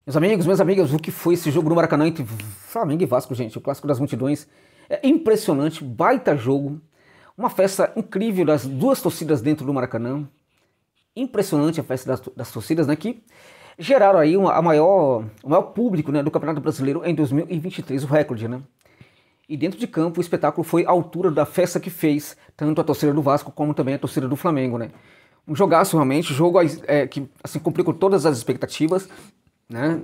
Meus amigos, minhas amigas, o que foi esse jogo no Maracanã entre Flamengo e Vasco, gente? O clássico das multidões. É impressionante, baita jogo. Uma festa incrível das duas torcidas dentro do Maracanã. Impressionante a festa das torcidas, né? Que geraram aí o maior público, né, do Campeonato Brasileiro em 2023, o recorde, né? E dentro de campo o espetáculo foi à altura da festa que fez tanto a torcida do Vasco como também a torcida do Flamengo, né? Um jogaço realmente, jogo que assim, complicou todas as expectativas, né?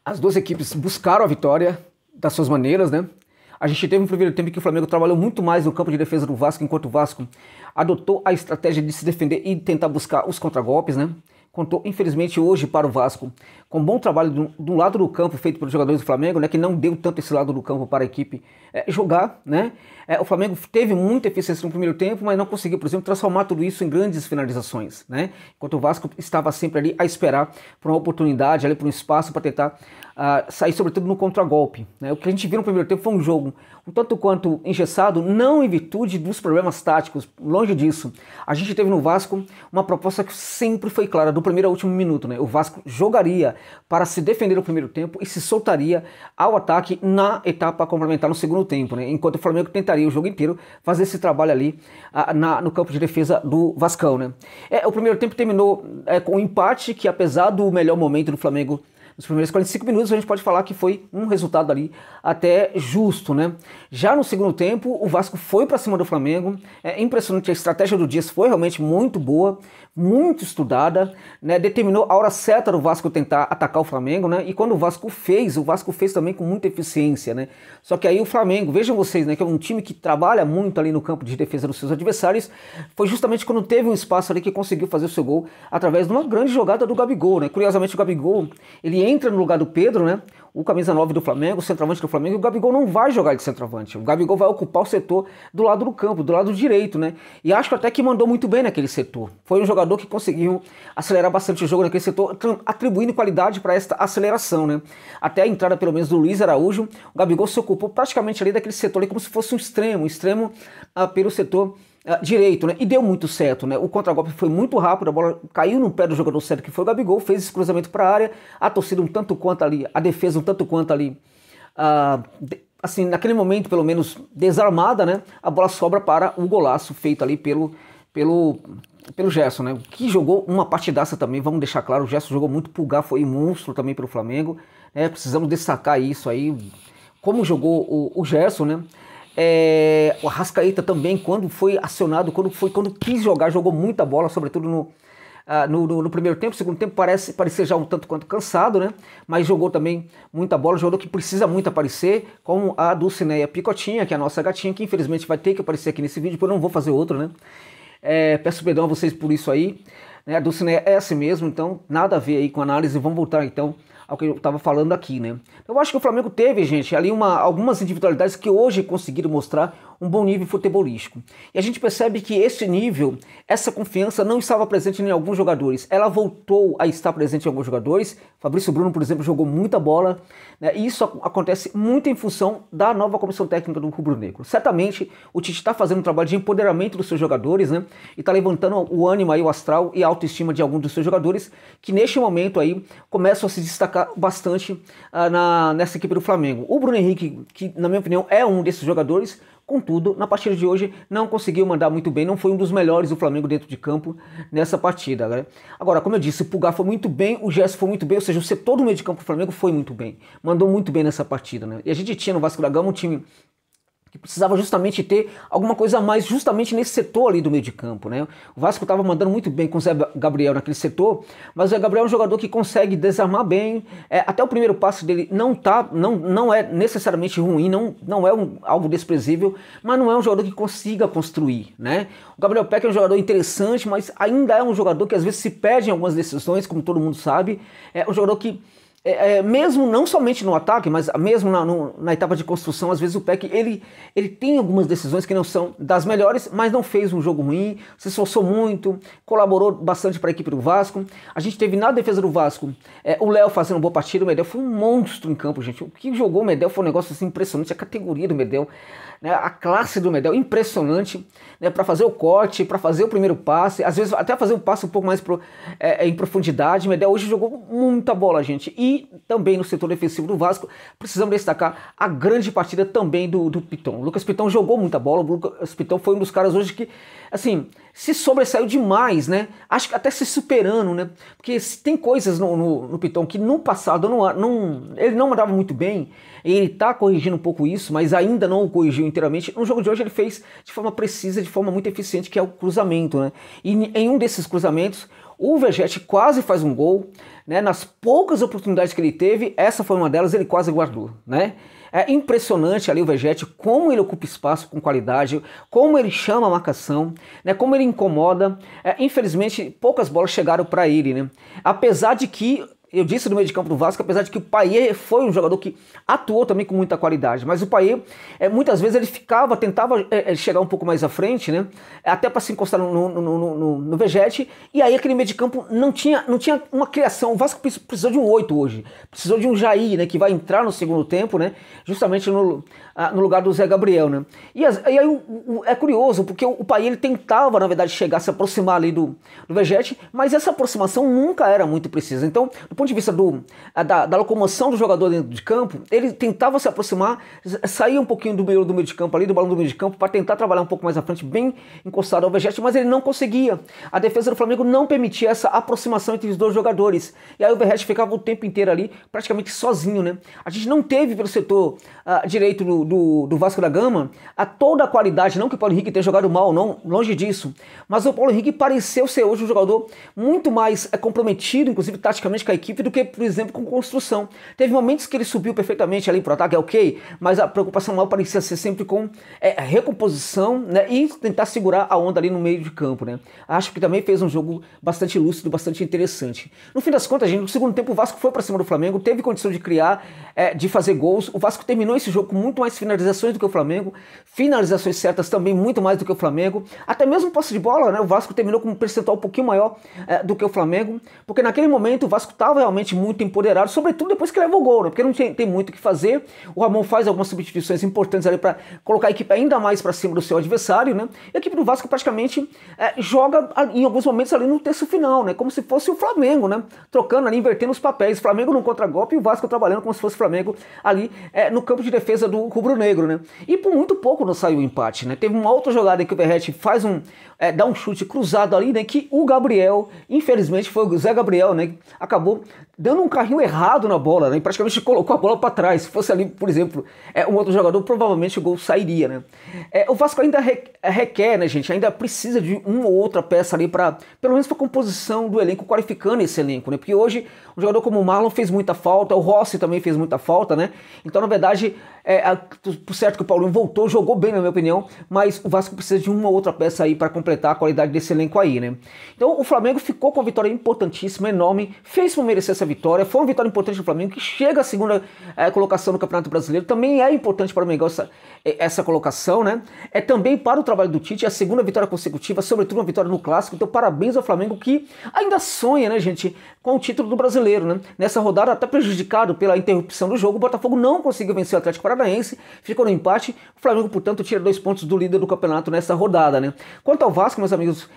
As duas equipes buscaram a vitória das suas maneiras, né? A gente teve um primeiro tempo que o Flamengo trabalhou muito mais no campo de defesa do Vasco, enquanto o Vasco adotou a estratégia de se defender e tentar buscar os contragolpes, né? Contou, infelizmente, hoje para o Vasco com um bom trabalho do lado do campo feito pelos jogadores do Flamengo, né, que não deu tanto esse lado do campo para a equipe jogar, né? O Flamengo teve muita eficiência no primeiro tempo, mas não conseguiu, por exemplo, transformar tudo isso em grandes finalizações, né? Enquanto o Vasco estava sempre ali a esperar por uma oportunidade, ali por um espaço para tentar sair, sobretudo no contragolpe, né? O que a gente viu no primeiro tempo foi um jogo um tanto quanto engessado, não em virtude dos problemas táticos, longe disso. A gente teve no Vasco uma proposta que sempre foi clara, do primeiro ao último minuto, né? O Vasco jogaria para se defender no primeiro tempo e se soltaria ao ataque na etapa complementar no segundo tempo, né? Enquanto o Flamengo tentaria o jogo inteiro fazer esse trabalho ali no campo de defesa do Vascão, né? O primeiro tempo terminou com um empate que, apesar do melhor momento do Flamengo nos primeiros 45 minutos, a gente pode falar que foi um resultado ali até justo, né? Já no segundo tempo, o Vasco foi para cima do Flamengo. É impressionante, a estratégia do Dias foi realmente muito boa, muito estudada, né? Determinou a hora certa do Vasco tentar atacar o Flamengo, né? E quando o Vasco fez também com muita eficiência, né? Só que aí o Flamengo, vejam vocês, né, que é um time que trabalha muito ali no campo de defesa dos seus adversários, foi justamente quando teve um espaço ali que conseguiu fazer o seu gol através de uma grande jogada do Gabigol, né? Curiosamente, o Gabigol, ele entra no lugar do Pedro, né? O camisa 9 do Flamengo, o centroavante do Flamengo, e o Gabigol não vai jogar de centroavante. O Gabigol vai ocupar o setor do lado do campo, do lado direito, né? E acho até que mandou muito bem naquele setor. Foi um jogador que conseguiu acelerar bastante o jogo naquele setor, atribuindo qualidade para esta aceleração, né? Até a entrada, pelo menos, do Luiz Araújo, o Gabigol se ocupou praticamente ali daquele setor ali como se fosse um extremo pelo setor direito, né? E deu muito certo, né? O contragolpe foi muito rápido, a bola caiu no pé do jogador certo, que foi o Gabigol, fez esse cruzamento para a área, a torcida um tanto quanto ali, a defesa um tanto quanto ali, assim, naquele momento, pelo menos, desarmada, né? A bola sobra para o golaço feito ali pelo Gerson, né? Que jogou uma partidaça também, vamos deixar claro, o Gerson jogou muito, Pulgar foi monstro também pelo Flamengo, né? Precisamos destacar isso aí, como jogou o Gerson, né? O Arrascaeta também, quando foi acionado, quando quis jogar, jogou muita bola, sobretudo no primeiro tempo. Segundo tempo parecia já um tanto quanto cansado, né? Mas jogou também muita bola, jogador que precisa muito aparecer, como a Dulcineia Picotinha, que é a nossa gatinha, que infelizmente vai ter que aparecer aqui nesse vídeo, porque eu não vou fazer outro, né? Peço perdão a vocês por isso aí, né? A Dulcineia é assim mesmo, então nada a ver aí com análise. Vamos voltar então ao que eu estava falando aqui, né? Eu acho que o Flamengo teve, gente, ali algumas individualidades que hoje conseguiram mostrar um bom nível futebolístico. E a gente percebe que esse nível, essa confiança não estava presente em alguns jogadores. Ela voltou a estar presente em alguns jogadores. Fabrício Bruno, por exemplo, jogou muita bola, né? E isso acontece muito em função da nova comissão técnica do rubro-negro. Certamente o Tite está fazendo um trabalho de empoderamento dos seus jogadores, né? E está levantando o ânimo aí, o astral e a autoestima de alguns dos seus jogadores, que neste momento aí começam a se destacar bastante nessa equipe do Flamengo. O Bruno Henrique, que na minha opinião é um desses jogadores, contudo, na partida de hoje não conseguiu mandar muito bem, não foi um dos melhores do Flamengo dentro de campo nessa partida, né? Agora, como eu disse, o Pulgar foi muito bem, o Gerson foi muito bem, ou seja, o setor do meio de campo do Flamengo foi muito bem, mandou muito bem nessa partida, né? E a gente tinha no Vasco da Gama um time que precisava justamente ter alguma coisa a mais justamente nesse setor ali do meio de campo, né? O Vasco estava mandando muito bem com o Zé Gabriel naquele setor, mas o Zé Gabriel é um jogador que consegue desarmar bem, até o primeiro passe dele não é necessariamente ruim, não é algo desprezível, mas não é um jogador que consiga construir, né? O Gabriel Peck é um jogador interessante, mas ainda é um jogador que às vezes se perde em algumas decisões, como todo mundo sabe, é um jogador que mesmo não somente no ataque, mas mesmo na etapa de construção, às vezes o Peck ele tem algumas decisões que não são das melhores, mas não fez um jogo ruim, se esforçou muito, colaborou bastante para a equipe do Vasco. A gente teve na defesa do Vasco o Léo fazendo uma boa partida, o Medel foi um monstro em campo, gente. O que jogou o Medel foi um negócio assim, impressionante, a categoria do Medel, né, a classe do Medel, impressionante, né, para fazer o corte, para fazer o primeiro passe, às vezes até fazer um passe um pouco mais em profundidade. O Medel hoje jogou muita bola, gente, e E também no setor defensivo do Vasco, precisamos destacar a grande partida também do Piton. O Lucas Piton jogou muita bola, o Lucas Piton foi um dos caras hoje que, assim, se sobressaiu demais, né? Acho que até se superando, né? Porque tem coisas no Piton que no passado ele não mandava muito bem, ele tá corrigindo um pouco isso, mas ainda não o corrigiu inteiramente. No jogo de hoje ele fez de forma precisa, de forma muito eficiente, que é o cruzamento, né? E em um desses cruzamentos, o Vegete quase faz um gol, né? Nas poucas oportunidades que ele teve, essa foi uma delas, ele quase guardou, né? É impressionante ali o Vegete, como ele ocupa espaço com qualidade, como ele chama a marcação, né? Como ele incomoda. Infelizmente, poucas bolas chegaram para ele, né? Apesar de que eu disse no meio de campo do Vasco, apesar de que o Payet foi um jogador que atuou também com muita qualidade, mas o Payet, muitas vezes ele tentava chegar um pouco mais à frente, né? Até para se encostar no Vegete, e aí aquele meio de campo não tinha uma criação. O Vasco precisou de um 8 hoje, precisou de um Jair, né? Que vai entrar no segundo tempo, né? Justamente no lugar do Zé Gabriel, né? E aí é curioso, porque o Payet ele tentava, na verdade, chegar, se aproximar ali do Vegete, mas essa aproximação nunca era muito precisa. Então, do ponto de vista da locomoção do jogador dentro de campo, ele tentava se aproximar, sair um pouquinho do meio de campo ali, do balão do meio de campo, para tentar trabalhar um pouco mais à frente, bem encostado ao Vegete, mas ele não conseguia. A defesa do Flamengo não permitia essa aproximação entre os dois jogadores. E aí o Vegete ficava o tempo inteiro ali, praticamente sozinho, né? A gente não teve pelo setor direito do Vasco da Gama toda a qualidade, não que o Paulo Henrique tenha jogado mal, não, longe disso, mas o Paulo Henrique pareceu ser hoje um jogador muito mais comprometido, inclusive taticamente, com a equipe, do que, por exemplo, com construção. Teve momentos que ele subiu perfeitamente ali pro ataque, ok, mas a preocupação maior parecia ser sempre com recomposição, né, e tentar segurar a onda ali no meio de campo, né. Acho que também fez um jogo bastante lúcido, bastante interessante. No fim das contas, gente, no segundo tempo o Vasco foi para cima do Flamengo, teve condição de criar, de fazer gols. O Vasco terminou esse jogo com muito mais finalizações do que o Flamengo, finalizações certas também muito mais do que o Flamengo, até mesmo posse de bola, né, o Vasco terminou com um percentual um pouquinho maior do que o Flamengo, porque naquele momento o Vasco estava realmente muito empoderado, sobretudo depois que levou o gol, né? Porque não tem muito o que fazer. O Ramon faz algumas substituições importantes ali para colocar a equipe ainda mais para cima do seu adversário, né? E a equipe do Vasco praticamente joga em alguns momentos ali no terço final, né? Como se fosse o Flamengo, né? Trocando ali, invertendo os papéis. Flamengo num contragolpe e o Vasco trabalhando como se fosse o Flamengo ali no campo de defesa do rubro-negro, né? E por muito pouco não saiu o empate, né? Teve uma outra jogada em que o Verratti faz dá um chute cruzado ali, né? Que o Gabriel, infelizmente foi o Zé Gabriel, né? Acabou dando um carrinho errado na bola, né? E praticamente colocou a bola para trás. Se fosse ali, por exemplo, um outro jogador, provavelmente o gol sairia, né? O Vasco ainda requer, né, gente? Ainda precisa de uma ou outra peça ali para, pelo menos para a composição do elenco, qualificando esse elenco, né? Porque hoje um jogador como o Marlon fez muita falta, o Rossi também fez muita falta, né? Então, na verdade, por certo que o Paulinho voltou, jogou bem, na minha opinião, mas o Vasco precisa de uma ou outra peça aí para completar a qualidade desse elenco aí, né? Então, o Flamengo ficou com uma vitória importantíssima, enorme, fez por merecer essa vitória, foi uma vitória importante do Flamengo, que chega à segunda colocação no Campeonato Brasileiro, também é importante para o Mengão essa colocação, né? É também para o trabalho do Tite, a segunda vitória consecutiva, sobretudo uma vitória no Clássico, então parabéns ao Flamengo que ainda sonha, né, gente, com o título do Brasileiro, né? Nessa rodada, até prejudicado pela interrupção do jogo, o Botafogo não conseguiu vencer o Atlético Paranaense, ficou no empate, o Flamengo, portanto, tira 2 pontos do líder do campeonato nessa rodada, né? Quanto ao Vasco, meus amigos,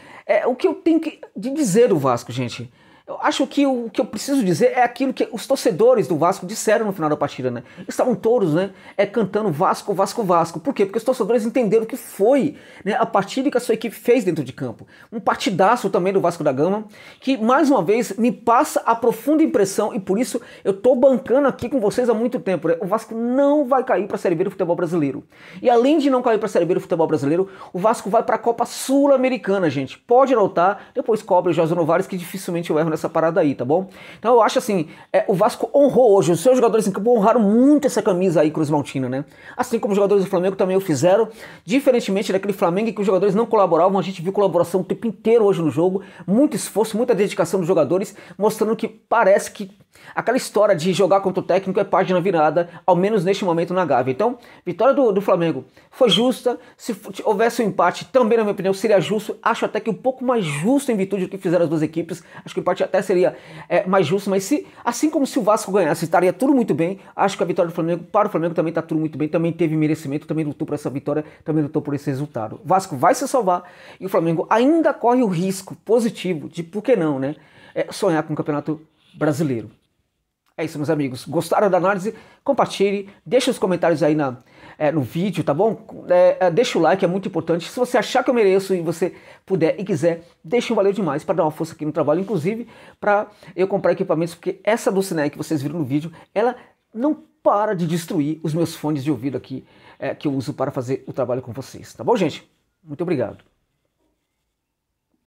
o que eu tenho de dizer do Vasco, gente? Eu acho que o que eu preciso dizer é aquilo que os torcedores do Vasco disseram no final da partida, né? Estavam todos, né, cantando Vasco, Vasco, Vasco. Por quê? Porque os torcedores entenderam o que foi, né, a partida que a sua equipe fez dentro de campo. Um partidaço também do Vasco da Gama, que mais uma vez me passa a profunda impressão, e por isso eu tô bancando aqui com vocês há muito tempo, né? O Vasco não vai cair para a Série B do futebol brasileiro. E além de não cair para a Série B do futebol brasileiro, o Vasco vai para a Copa Sul-Americana, gente. Pode anotar, depois cobre o Jorge Novares, que dificilmente eu erro essa parada aí, tá bom? Então eu acho assim, o Vasco honrou hoje, os seus jogadores em campo honraram muito essa camisa aí, Cruz Maltina, né? Assim como os jogadores do Flamengo também o fizeram, diferentemente daquele Flamengo em que os jogadores não colaboravam, a gente viu colaboração o tempo inteiro hoje no jogo, muito esforço, muita dedicação dos jogadores, mostrando que parece que aquela história de jogar contra o técnico é página virada, ao menos neste momento na Gávea. Então, vitória do Flamengo foi justa, se houvesse um empate, também na minha opinião seria justo, acho até que um pouco mais justo em virtude do que fizeram as duas equipes, acho que o empate até seria mais justo, mas assim como se o Vasco ganhasse, estaria tudo muito bem, acho que a vitória do Flamengo, para o Flamengo também está tudo muito bem, também teve merecimento, também lutou por essa vitória, também lutou por esse resultado. O Vasco vai se salvar e o Flamengo ainda corre o risco positivo de, por que não, né, sonhar com o Campeonato Brasileiro. É isso, meus amigos. Gostaram da análise? Compartilhe, deixe os comentários aí no vídeo, tá bom? Deixa o like, é muito importante. Se você achar que eu mereço e você puder e quiser, deixa um valeu demais para dar uma força aqui no trabalho, inclusive para eu comprar equipamentos, porque essa Dulcinea que vocês viram no vídeo, ela não para de destruir os meus fones de ouvido aqui, que eu uso para fazer o trabalho com vocês. Tá bom, gente? Muito obrigado.